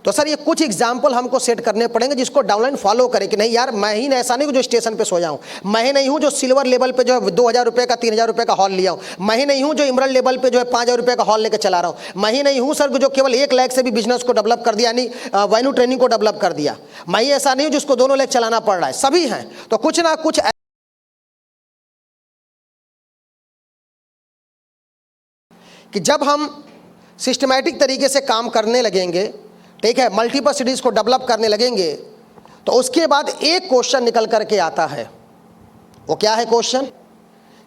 तो सर ये कुछ एग्जाम्पल हमको सेट करने पड़ेंगे जिसको डाउनलाइन फॉलो करे कि नहीं यार मैं ही ऐसा नहीं जो स्टेशन पे सो जाऊं, मैं ही नहीं हूं जो सिल्वर लेवल पे जो है 2000 रुपये का 3000 रुपये का हॉल लिया हूं, मैं ही नहीं हूं जो इमरल्ड लेवल पे जो है 5000 रुपये का हॉल लेकर चला रहा हूं, मैं ही नहीं हूं सर जो केवल 1 लाख से भी बिजनेस को डेवलप कर दिया, यानी वेन्यू ट्रेनिंग को डेवलप कर दिया, मैं ही ऐसा नहीं हूं जिसको 2 लाख चलाना पड़ रहा है, सभी हैं। तो कुछ ना कुछ कि जब हम सिस्टमैटिक तरीके से काम करने लगेंगे, ठीक है, मल्टीपल सिटीज़ को डेवलप करने लगेंगे, तो उसके बाद एक क्वेश्चन निकल करके आता है। वो क्या है क्वेश्चन?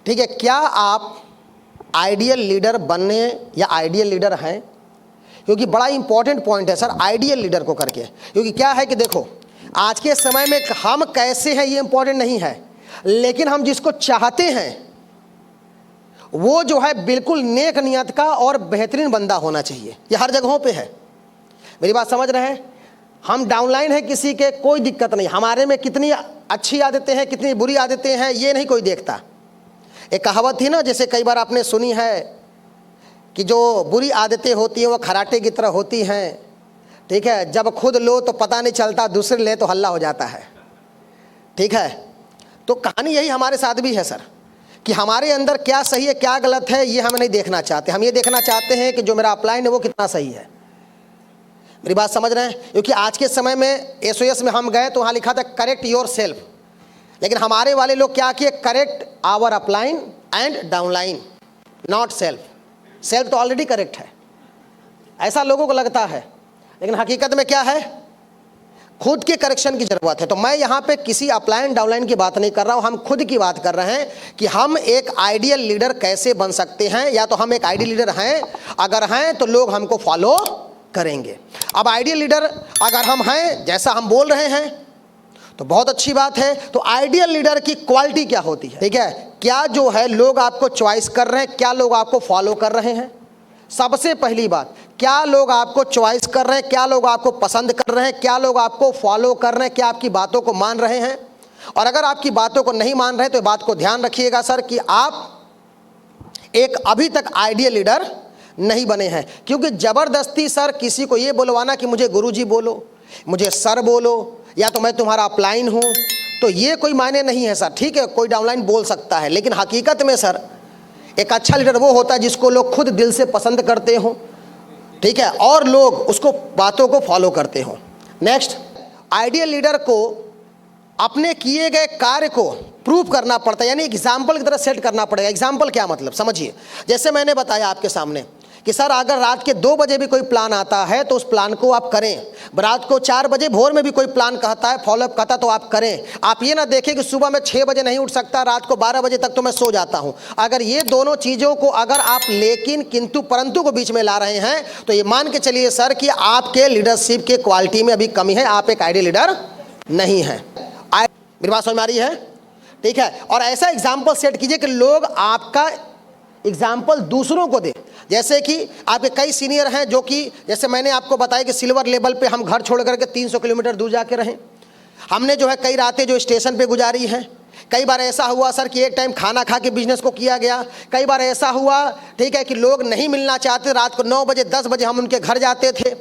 ठीक है, क्या आप आइडियल लीडर बनने या आइडियल लीडर हैं? क्योंकि बड़ा इंपॉर्टेंट पॉइंट है सर आइडियल लीडर को करके, क्योंकि क्या है कि देखो आज के समय में हम कैसे हैं ये इंपॉर्टेंट नहीं है, लेकिन हम जिसको चाहते हैं वो जो है बिल्कुल नेक नियत का और बेहतरीन बंदा होना चाहिए। ये हर जगहों पे है, मेरी बात समझ रहे हैं? हम डाउनलाइन है किसी के, कोई दिक्कत नहीं, हमारे में कितनी अच्छी आदतें हैं कितनी बुरी आदतें हैं ये नहीं कोई देखता। एक कहावत थी ना, जैसे कई बार आपने सुनी है कि जो बुरी आदतें होती हैं वो खराटे की तरह होती हैं, ठीक है, जब खुद लो तो पता नहीं चलता, दूसरे ले तो हल्ला हो जाता है, ठीक है। तो कहानी यही हमारे साथ भी है सर, कि हमारे अंदर क्या सही है क्या गलत है ये हम नहीं देखना चाहते, हम ये देखना चाहते हैं कि जो मेरा अपलाइन है वो कितना सही है। मेरी बात समझ रहे हैं? क्योंकि आज के समय में SOS में हम गए तो वहाँ लिखा था करेक्ट योर सेल्फ, लेकिन हमारे वाले लोग क्या किए, correct our upline and downline, not self. Self तो ऑलरेडी करेक्ट है, ऐसा लोगों को लगता है, लेकिन हकीकत में क्या है, खुद के करेक्शन की ज़रूरत है। तो मैं यहाँ पे किसी अपलाइन डाउनलाइन की बात नहीं कर रहा हूँ, हम खुद की बात कर रहे हैं कि हम एक आइडियल लीडर कैसे बन सकते हैं, या तो हम एक आइडियल लीडर हैं, अगर हैं तो लोग हमको फॉलो करेंगे। अब आइडियल लीडर अगर हम हैं जैसा हम बोल रहे हैं तो बहुत अच्छी बात है। तो आइडियल लीडर की क्वालिटी क्या होती है, ठीक है, क्या जो है लोग आपको चॉइस कर रहे हैं, क्या लोग आपको फॉलो कर रहे हैं? सबसे पहली बात, क्या लोग आपको चॉइस कर रहे हैं, क्या लोग आपको पसंद कर रहे हैं, क्या लोग आपको फॉलो कर रहे हैं, क्या आपकी बातों को मान रहे हैं? और अगर आपकी बातों को नहीं मान रहे तो बात को ध्यान रखिएगा सर कि आप एक अभी तक आइडियल लीडर नहीं बने हैं। क्योंकि ज़बरदस्ती सर किसी को ये बोलवाना कि मुझे गुरुजी बोलो, मुझे सर बोलो, या तो मैं तुम्हारा अपलाइन हूँ, तो ये कोई मायने नहीं है सर। ठीक है, कोई डाउनलाइन बोल सकता है, लेकिन हकीकत में सर एक अच्छा लीडर वो होता है जिसको लोग खुद दिल से पसंद करते हों, ठीक है, और लोग उसको बातों को फॉलो करते हों। नेक्स्ट, आइडियल लीडर को अपने किए गए कार्य को प्रूव करना पड़ता है, यानी एग्जाम्पल की तरह सेट करना पड़ेगा। एग्जाम्पल क्या मतलब समझिए, जैसे मैंने बताया आपके सामने कि सर अगर रात के 2 बजे भी कोई प्लान आता है तो उस प्लान को आप करें, रात को 4 बजे भोर में भी कोई प्लान कहता है फॉलोअप कहता तो आप करें। आप ये ना देखें कि सुबह में 6 बजे नहीं उठ सकता, रात को 12 बजे तक तो मैं सो जाता हूं। अगर ये दोनों चीज़ों को अगर आप लेकिन किंतु परंतु को बीच में ला रहे हैं तो ये मान के चलिए सर कि आपके लीडरशिप के क्वालिटी में अभी कमी है, आप एक आइडियल लीडर नहीं हैं। मेरी बात समझ में आ रही है? ठीक है, और ऐसा एग्जाम्पल सेट कीजिए कि लोग आपका एग्जाम्पल दूसरों को दे। जैसे कि आपके कई सीनियर हैं जो कि जैसे मैंने आपको बताया कि सिल्वर लेवल पे हम घर छोड़ करके 300 किलोमीटर दूर जाके रहें, हमने जो है कई रातें जो स्टेशन पे गुजारी हैं। कई बार ऐसा हुआ सर कि एक टाइम खाना खा के बिजनेस को किया गया। कई बार ऐसा हुआ, ठीक है, कि लोग नहीं मिलना चाहते, रात को 9 बजे 10 बजे हम उनके घर जाते थे,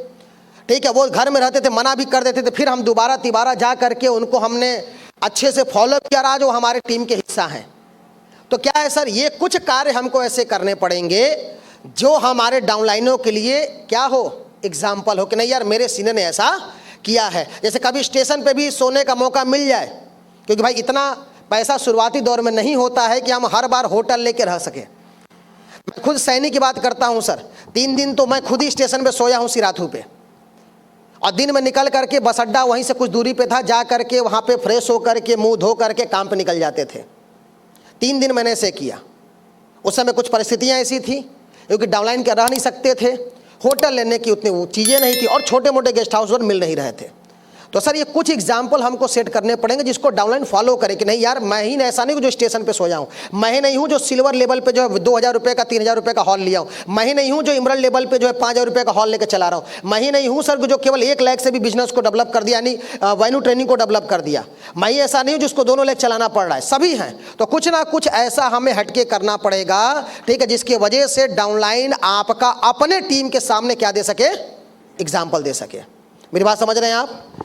ठीक है, वो घर में रहते थे, मना भी कर देते थे, फिर हम दोबारा तिबारा जा करके उनको हमने अच्छे से फॉलोअप किया, रहा जो हमारे टीम के हिस्सा हैं। तो क्या है सर, ये कुछ कार्य हमको ऐसे करने पड़ेंगे जो हमारे डाउनलाइनों के लिए क्या हो, एग्जाम्पल हो कि नहीं यार मेरे सीनियर ने ऐसा किया है। जैसे कभी स्टेशन पे भी सोने का मौका मिल जाए, क्योंकि भाई इतना पैसा शुरुआती दौर में नहीं होता है कि हम हर बार होटल लेके रह सके। मैं खुद सैनिक की बात करता हूँ सर, 3 दिन तो मैं खुद ही स्टेशन पे सोया हूँ सिराथू पे, और दिन में निकल करके बस अड्डा वहीं से कुछ दूरी पे था, जा करके वहाँ पे फ्रेश होकर के मुंह धो करके काम पे निकल जाते थे। 3 दिन मैंने ऐसे किया। उस समय कुछ परिस्थितियाँ ऐसी थी क्योंकि डाउनलाइन के रह नहीं सकते थे, होटल लेने की उतनी वो चीज़ें नहीं थी, और छोटे मोटे गेस्ट हाउस और मिल नहीं रहे थे। तो सर ये कुछ एग्जाम्पल हमको सेट करने पड़ेंगे जिसको डाउनलाइन फॉलो करे कि नहीं यार मैं ही ऐसा नहीं हूँ जो स्टेशन पे सो जाऊँ, मैं ही नहीं हूँ जो सिल्वर लेवल पे जो है 2000 रुपये का 3000 रुपये का हॉल लिया हूँ, मैं ही नहीं हूँ जो इमरल्ड लेवल पे जो है 5000 रुपये का हॉल लेकर चला रहा हूँ, मैं ही नहीं हूँ सर जो केवल 1 लाख से भी बिजनेस को डेवलप कर दिया, यानी वेन्यू ट्रेनिंग को डेवलप कर दिया, मैं ही ऐसा नहीं हूँ जिसको 2 लाख चलाना पड़ रहा है, सभी हैं। तो कुछ ना कुछ ऐसा हमें हटके करना पड़ेगा, ठीक है, जिसकी वजह से डाउनलाइन आपका अपने टीम के सामने क्या दे सके, एग्जाम्पल दे सके। मेरी बात समझ रहे हैं आप?